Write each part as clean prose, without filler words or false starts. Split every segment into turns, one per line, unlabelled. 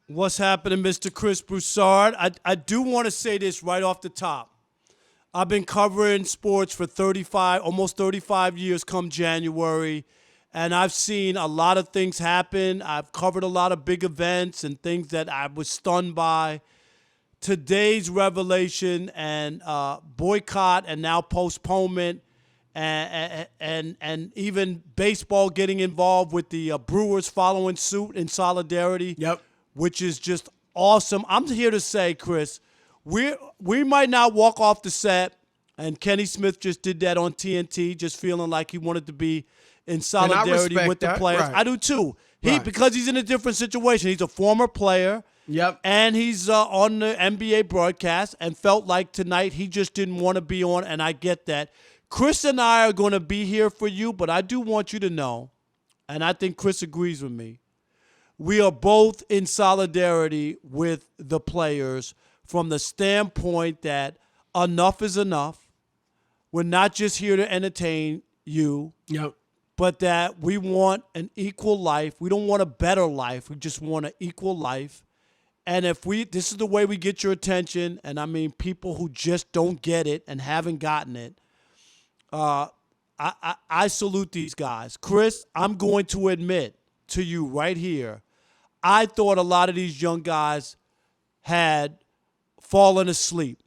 What's happening, Mr. Chris Broussard? I do want to say this right off the top. I've been covering sports for almost 35 years come January, and I've seen a lot of things happen. I've covered a lot of big events and things that I was stunned by. Today's revelation and boycott and now postponement and even baseball getting involved with the Brewers following suit in solidarity.
Yep.
Which is just awesome. I'm here to say, Chris, we might not walk off the set, and Kenny Smith just did that on TNT, just feeling like he wanted to be in solidarity with the players.
Right.
I do too.
Right.
Because he's in a different situation. He's a former player.
Yep.
And he's on the NBA broadcast and felt like tonight he just didn't want to be on, and I get that. Chris and I are going to be here for you, but I do want you to know, and I think Chris agrees with me, we are both in solidarity with the players from the standpoint that enough is enough. We're not just here to entertain you,
Yep.
but that we want an equal life. We don't want a better life. We just want an equal life. And this is the way we get your attention, and I mean people who just don't get it and haven't gotten it, I salute these guys. Chris, I'm going to admit to you right here, I thought a lot of these young guys had fallen asleep.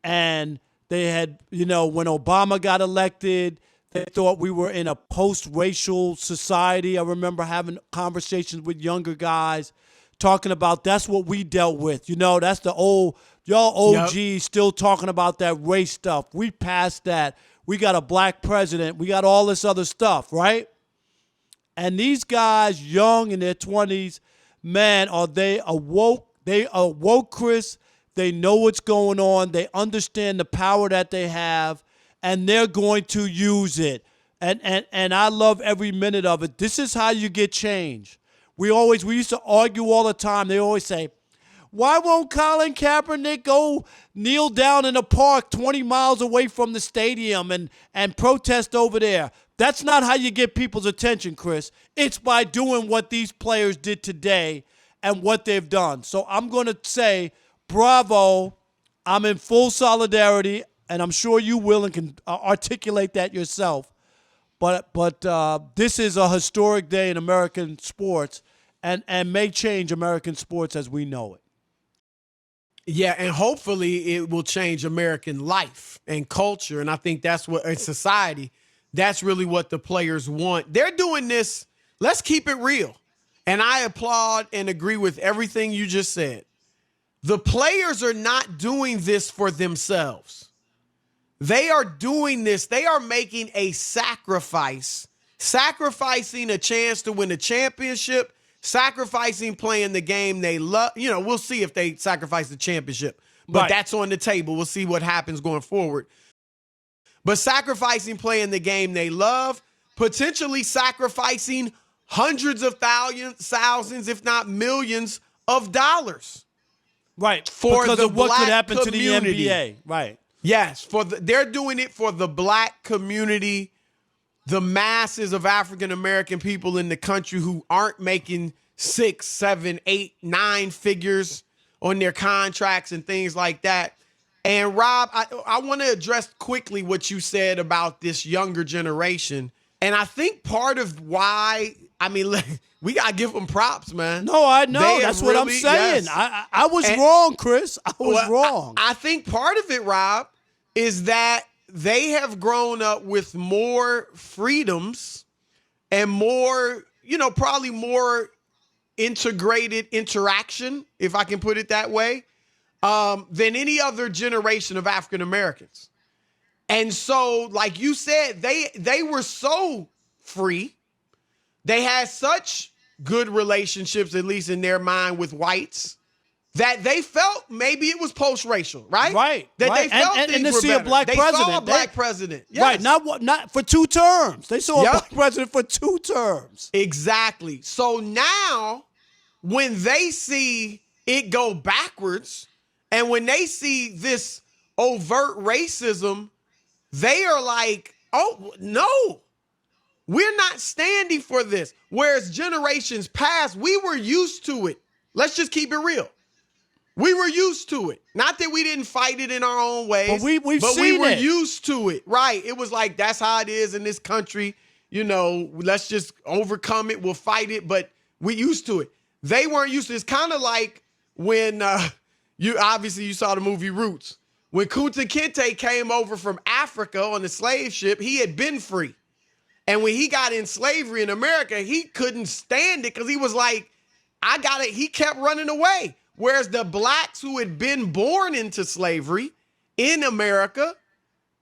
And they had, when Obama got elected, they thought we were in a post-racial society. I remember having conversations with younger guys talking about that's what we dealt with. That's the y'all OGs
Yep.
still talking about that race stuff. We passed that. We got a black president. We got all this other stuff, right? And these guys, young in their 20s, man, are they awoke? They awoke, Chris. They know what's going on. They understand the power that they have, and they're going to use it. And I love every minute of it. This is how you get change. We used to argue all the time. They always say, why won't Colin Kaepernick go kneel down in a park 20 miles away from the stadium and protest over there? That's not how you get people's attention, Chris. It's by doing what these players did today and what they've done. So I'm going to say, bravo. I'm in full solidarity, and I'm sure you will and can articulate that yourself. But this is a historic day in American sports and may change American sports as we know it.
Yeah, and hopefully it will change American life and culture, and I think that's what in society. That's really what the players want. They're doing this. Let's keep it real. And I applaud and agree with everything you just said. The players are not doing this for themselves. They are doing this. They are making a sacrifice, sacrificing a chance to win a championship, sacrificing playing the game they love. We'll see if they sacrifice the championship, but
Right.
That's on the table. We'll see what happens going forward. But sacrificing playing the game they love, potentially sacrificing hundreds of thousands, if not millions of dollars.
Right,
For
because
the
of what could
black
happen
community.
to the NBA. Right.
Yes, they're doing it for the black community, the masses of African-American people in the country who aren't making 6, 7, 8, 9 figures on their contracts and things like that. And Rob, I want to address quickly what you said about this younger generation. And I think part of why, we got to give them props, man.
No, I know.
They
That's
have
what I'm
really-
saying.
yes.
I was wrong, Chris. I was wrong.
I think part of it, Rob, is that they have grown up with more freedoms and more, probably more integrated interaction, if I can put it that way, than any other generation of African Americans. And so, like you said, they were so free. They had such good relationships, at least in their mind, with whites, that they felt maybe it was post-racial, right?
Right.
That
right.
they felt
and
things
to
were
see
better.
a black
they
president.
saw a black president. Yes.
Right. Not for 2 terms. They saw a
Yep.
black president for 2 terms.
Exactly. So now, when they see it go backwards, and when they see this overt racism, they are like, oh, no, we're not standing for this. Whereas generations past, we were used to it. Let's just keep it real. We were used to it. Not that we didn't fight it in our own ways.
But we
we were used to it. Right. It was like, that's how it is in this country. You know, let's just overcome it. We'll fight it. But we used to it. They weren't used to it. It's kind of like when you saw the movie Roots. When Kunta Kinte came over from Africa on the slave ship, he had been free. And when he got in slavery in America, he couldn't stand it because he was like, I got it. He kept running away. Whereas the blacks who had been born into slavery in America,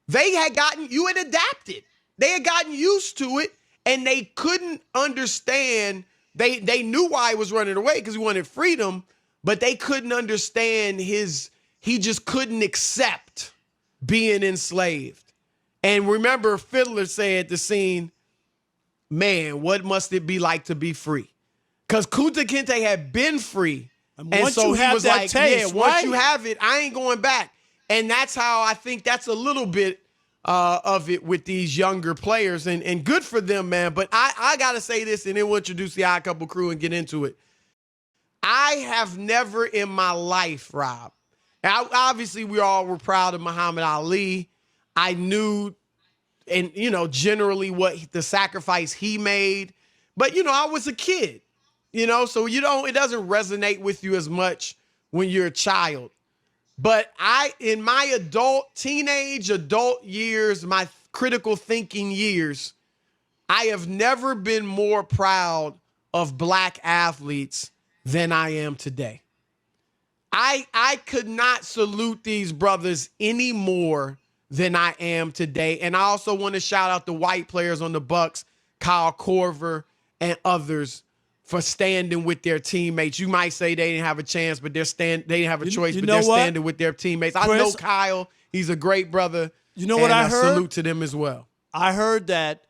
you had adapted. They had gotten used to it, and they couldn't understand. They knew why he was running away because he wanted freedom, but they couldn't understand he just couldn't accept being enslaved. And remember, Fiddler said the scene, man, what must it be like to be free? Because Kunta Kinte had been free. And so he was like, taste, once you have it, I ain't going back. And that's how I think that's a little bit of it with these younger players. And good for them, man. But I got to say this, and then we'll introduce the Odd Couple crew and get into it. I have never in my life, Rob, obviously we all were proud of Muhammad Ali. I knew, and, generally what the sacrifice he made. But, I was a kid. So it doesn't resonate with you as much when you're a child. But in my teenage adult years, my critical thinking years, I have never been more proud of black athletes than I am today. I could not salute these brothers any more than I am today. And I also want to shout out the white players on the Bucks, Kyle Korver and others, for standing with their teammates. You might say they didn't have a chance, but they didn't have a choice, but they're standing with their teammates. Chris, I know Kyle. He's a great brother.
You know what I heard?
Salute to them as well.
I heard that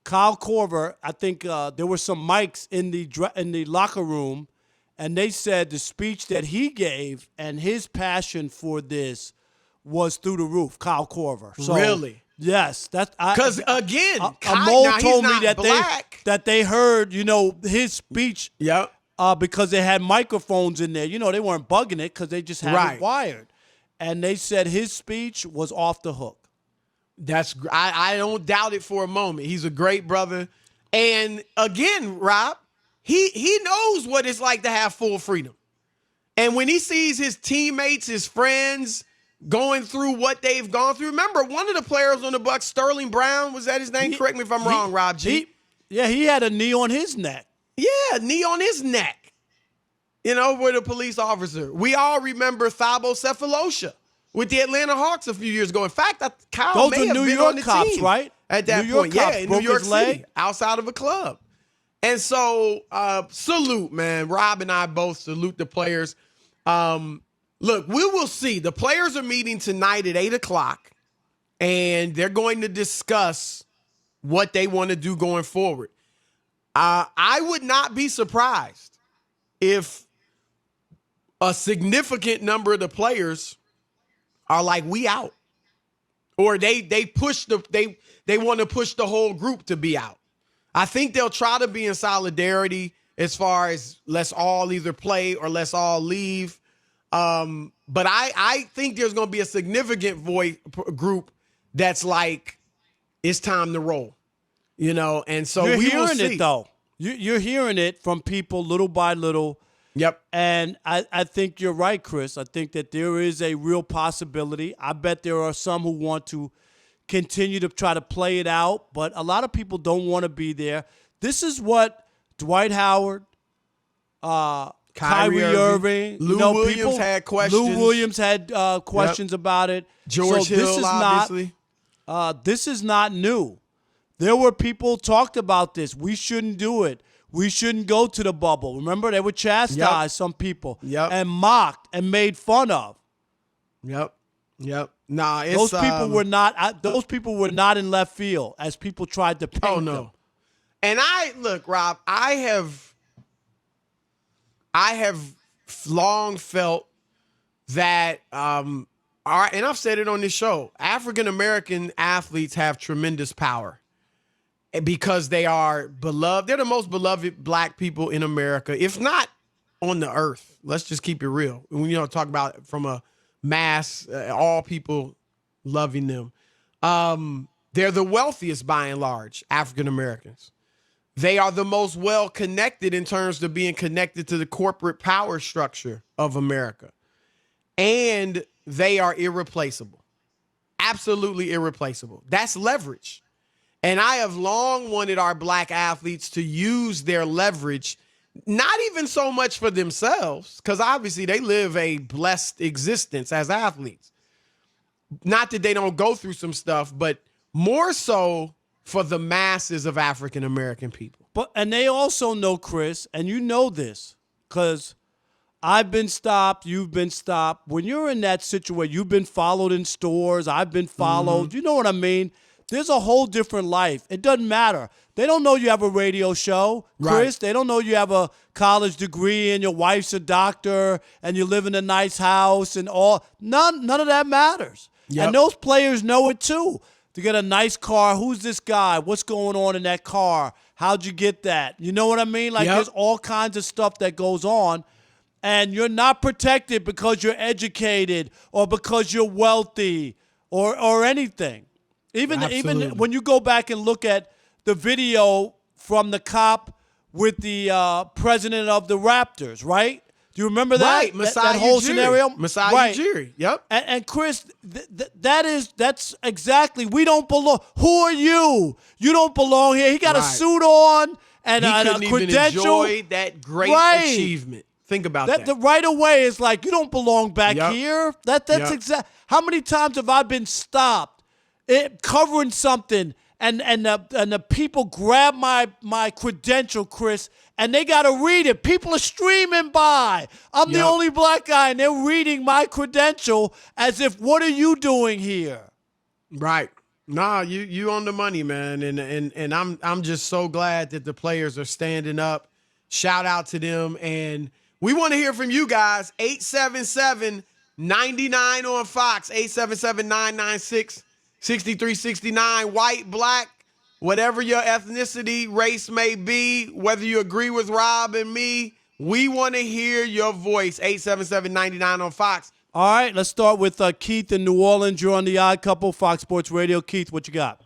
Kyle Korver, I think there were some mics in the locker room, and they said the speech that he gave and his passion for this was through the roof, Kyle Korver. So,
really?
Yes, that's
because again,
a mole told me that they heard his speech.
Yep.
Because they had microphones in there. They weren't bugging it because they just had it wired, and they said his speech was off the hook.
I don't doubt it for a moment. He's a great brother, and again, Rob, he knows what it's like to have full freedom, and when he sees his teammates, his friends, going through what they've gone through. Remember, one of the players on the Bucks, Sterling Brown, was that his name? Correct me if I'm wrong, Rob G.
He had a knee on his neck.
Yeah, knee on his neck. With a police officer. We all remember Thabo Cephalosha with the Atlanta Hawks a few years ago. In fact, Kyle may have been on the team
right?
At that point. Yeah, in New York City, outside of a club. And so, salute, man. Rob and I both salute the players. Look, we will see. The players are meeting tonight at 8 o'clock, and they're going to discuss what they want to do going forward. I would not be surprised if a significant number of the players are like, we out. Or they want to push the whole group to be out. I think they'll try to be in solidarity as far as let's all either play or let's all leave. But I think there's going to be a significant group that's like, it's time to roll, and so
you're
we
hearing
will see.
It though. You're hearing it from people little by little.
Yep.
And I think you're right, Chris. I think that there is a real possibility. I bet there are some who want to continue to try to play it out, but a lot of people don't want to be there. This is what Dwight Howard, Kyrie Irving,
Lou Williams had questions.
Lou Williams had questions about it.
George Hill, obviously.
This is not new. There were people talked about this. We shouldn't do it. We shouldn't go to the bubble. Remember, they would chastise some people and mocked and made fun of.
Yep. Nah, it's,
those people were not. Those people were not in left field as people tried to paint them.
And look, Rob. I have long felt that, and I've said it on this show, African-American athletes have tremendous power because they are beloved. They're the most beloved black people in America, if not on the earth. Let's just keep it real. When you talk about it from a mass, all people loving them. They're the wealthiest by and large, African Americans. They are the most well connected in terms of being connected to the corporate power structure of America. And they are irreplaceable. Absolutely irreplaceable. That's leverage. And I have long wanted our black athletes to use their leverage, not even so much for themselves, because obviously they live a blessed existence as athletes. Not that they don't go through some stuff, but more so for the masses of African American people.
And they also know, Chris, and you know this, because I've been stopped, you've been stopped. When you're in that situation, you've been followed in stores, I've been followed. You know what I mean? There's a whole different life. It doesn't matter. They don't know you have a radio show, Chris. Right. They don't know you have a college degree and your wife's a doctor and you live in a nice house and all. None of that matters. Yep. And those players know it too. To get a nice car, who's this guy? What's going on in that car? How'd you get that? You know what I mean? Like there's all kinds of stuff that goes on. And you're not protected because you're educated or because you're wealthy or anything. Even when you go back and look at the video from the cop with the president of the Raptors, right? Do you remember that?
Right,
that whole scenario?
Masai
right.
Ujiri, yep.
And Chris, that's exactly, we don't belong. Who are you? You don't belong here. He got a suit on and a credential.
Even enjoy that great achievement. Think about that.
The right away is like, you don't belong back here. That's exact. How many times have I been stopped covering something and the people grab my credential, Chris, and they got to read it. People are streaming by. I'm the only black guy, and they're reading my credential as if, what are you doing here?
Right. Nah, you on the money, man. And I'm just so glad that the players are standing up. Shout out to them. And we want to hear from you guys. 877-99 on Fox. 877-996-6369. White, black, whatever your ethnicity, race may be, whether you agree with Rob and me, we want to hear your voice. 877-99 on Fox.
All right, let's start with Keith in New Orleans. You're on the Odd Couple, Fox Sports Radio. Keith, what you got?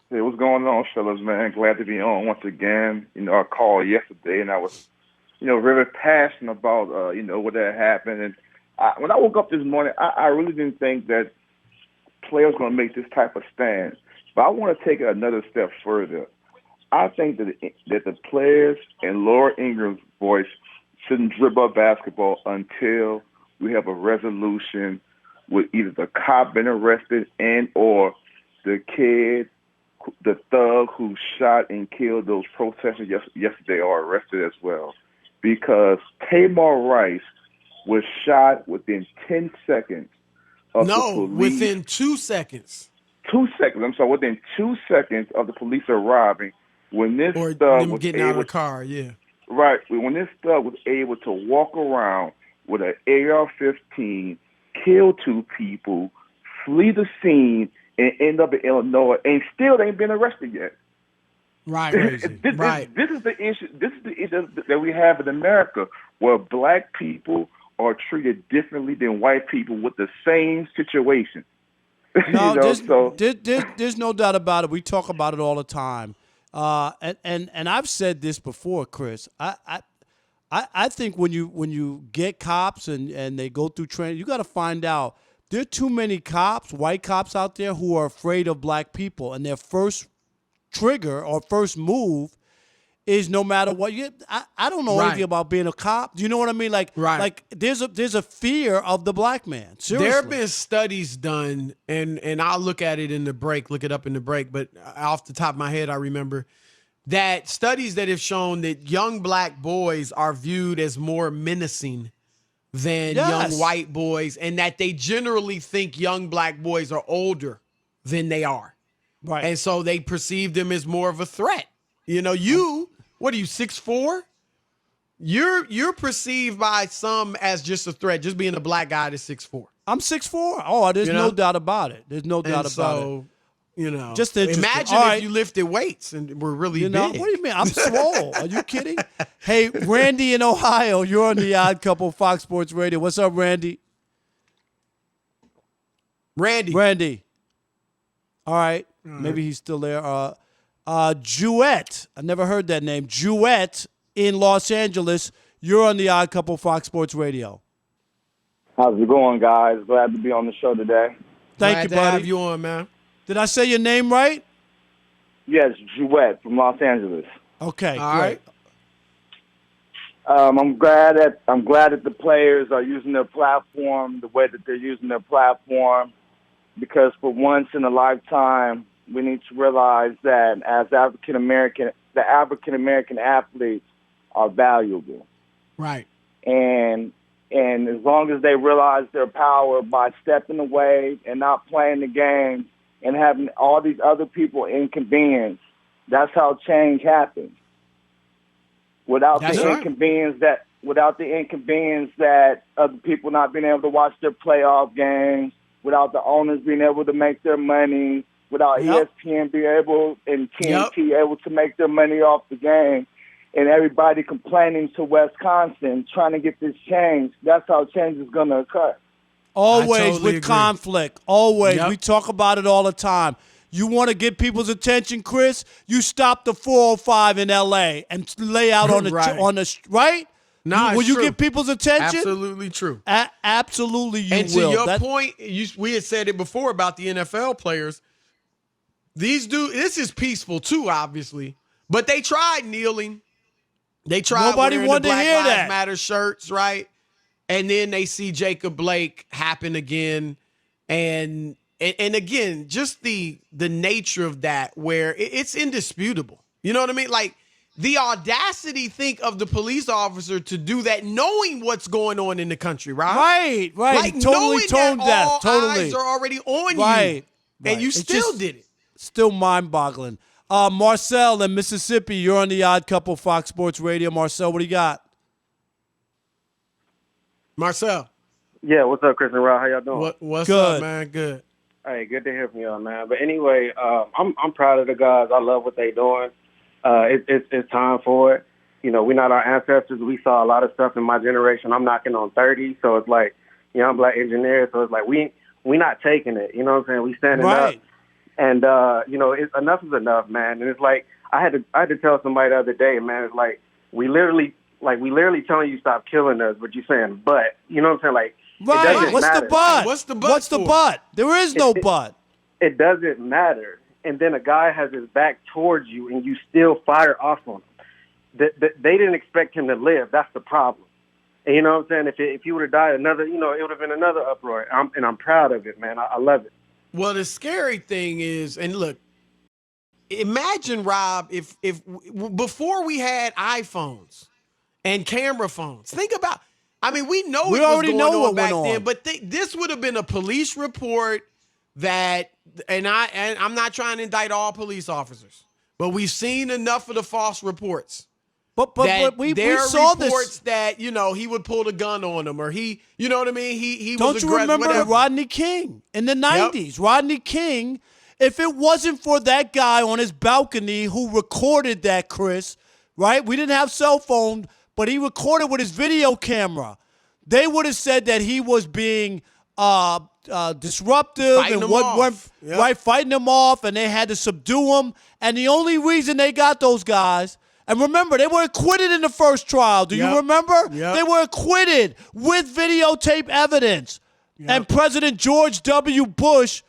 Hey, what's going on, fellas, man? Glad to be on once again. I called yesterday, and I was, very passionate about, what had happened. And when I woke up this morning, I really didn't think that players were going to make this type of stand. But I want to take it another step further. I think that the players and Laura Ingram's voice shouldn't dribble up basketball until we have a resolution with either the cop being arrested and or the kid, the thug who shot and killed those protesters yesterday are arrested as well. Because Tamar Rice was shot within 10 seconds of the police.
Within 2 seconds.
2 seconds. I'm sorry, within 2 seconds of the police arriving, when this
thug was getting out of the car,
right. When this thug was able to walk around with an AR-15, kill 2 people, flee the scene, and end up in Illinois, and still ain't been arrested yet.
Right,
This is the issue. This is the issue that we have in America, where black people are treated differently than white people with the same situation.
No, there's no doubt about it. We talk about it all the time, and I've said this before, Chris. I think when you get cops and they go through training, you got to find out there are too many cops, white cops out there who are afraid of black people, and their first trigger or first move is no matter what. I don't know anything about being a cop. Do you know what I mean? Like there's a fear of the black man. Seriously.
There have been studies done, and I'll look at it in the break, look it up in the break, but off the top of my head, I remember that studies that have shown that young black boys are viewed as more menacing than young white boys, and that they generally think young black boys are older than they are.
Right.
And so they perceive them as more of a threat. What are you, 6'4"? You're perceived by some as just a threat, just being a black guy that's 6'4".
I'm 6'4". Oh, there's no doubt about it. There's no doubt about it. Just interesting.
Imagine
All
if
right.
you lifted weights and were really big.
What do you mean? I'm swole. Are you kidding? Hey, Randy in Ohio, you're on the Odd Couple Fox Sports Radio. What's up, Randy? Randy. All right. Maybe he's still there. Jewett. I never heard that name. Jewett in Los Angeles. You're on the Odd Couple Fox Sports Radio.
How's it going, guys? Glad to be on the show today.
Thank you,
Glad to
buddy.
have you on, man.
Did I say your name right?
Yes, Jewett from Los Angeles.
Okay,
All
great.
right.
I'm glad that the players are using their platform the way that they're using their platform, because for once in a lifetime, we need to realize that as the African American athletes are valuable.
Right.
And as long as they realize their power by stepping away and not playing the game and having all these other people inconvenienced, that's how change happens. Without the inconvenience that other people not being able to watch their playoff games, without the owners being able to make their money, without ESPN being able and TNT able to make their money off the game, and everybody complaining to Wisconsin trying to get this change, that's how change is going to occur.
Always
totally
with
agree.
conflict. Always.
Yep.
We talk about it all the time. You want to get people's attention, Chris? You stop the 405 in L.A. and lay out on the right?
Nah,
Will
it's
you
true.
get people's attention?
Absolutely true.
Absolutely, you
And
will.
to your point, we had said it before about the NFL players. This is peaceful too, obviously, but they tried kneeling. They tried
Nobody
wearing
wanted
the
to
Black
hear
Lives
that.
Matter shirts, right? And then they see Jacob Blake happen again, and again, just the nature of that, where it's indisputable. You know what I mean? Like the audacity, think of the police officer to do that, knowing what's going on in the country, right?
Right.
Like
Totally
knowing
tone
that
deaf.
all
Totally.
eyes are already on
Right.
you, and you
It's
still
just
did it.
Still mind-boggling. Marcel in Mississippi, you're on the Odd Couple Fox Sports Radio. Marcel, what do you got?
Marcel,
Yeah, what's up, Chris and Rob? How y'all doing?
what's
Good.
up, man? Good.
Hey, good to hear from y'all, man. But anyway, I'm proud of the guys. I love what they doing. It's time for it. You know, we're not our ancestors. We saw a lot of stuff in my generation. I'm knocking on 30, so it's like, you know, I'm black engineer, so it's like we not taking it. You know what I'm saying? We standing up. And you know, enough is enough, man. And it's like I had to tell somebody the other day, man. It's like we literally telling you stop killing us, but you're saying but. You know what I'm saying? Like it doesn't
What's
matter.
the but?
What's the but
What's the
for?
but? There is no but.
It doesn't matter. And then a guy has his back towards you, and you still fire off on him. They didn't expect him to live. That's the problem. And you know what I'm saying? If he would have died, it would have been another uproar. And I'm proud of it, man. I love it.
Well, the scary thing is, and look, imagine, Rob, if before we had iPhones and camera phones, think about, I mean, we know
We
it was
already
going
know
on
what
back
went
then,
on.
but this would have been a police report that, and I'm not trying to indict all police officers, but we've seen enough of the false reports.
But we saw this.
Reports that, you know, he would pull the gun on him, or he, you know what I mean? He
Don't
was
you
aggressive,
remember
whatever.
Rodney King in the 90s? Rodney King, if it wasn't for that guy on his balcony who recorded that, Chris, right? We didn't have cell phone, but he recorded with his video camera. They would have said that he was being disruptive
Fighting
and
him off. Yep.
right, fighting them off, and they had to subdue him. And the only reason they got those guys. And remember, they were acquitted in the first trial. Do you remember?
Yep.
They were acquitted with videotape evidence. Yep. And President George W. Bush,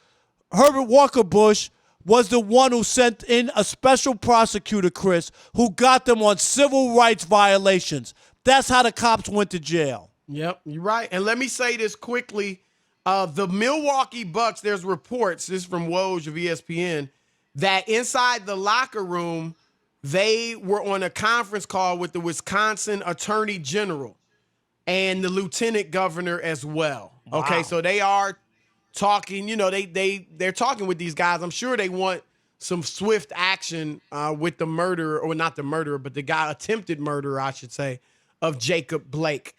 Herbert Walker Bush, was the one who sent in a special prosecutor, Chris, who got them on civil rights violations. That's how the cops went to jail.
Yep, you're right. And let me say this quickly. The Milwaukee Bucks, there's reports, this is from Woj of ESPN, that inside the locker room, they were on a conference call with the Wisconsin Attorney General and the Lieutenant Governor as well.
Wow.
Okay, so they are talking, you know, they're talking with these guys. I'm sure they want some swift action with the murder, or not the murderer, but the guy attempted murder, I should say, of Jacob Blake.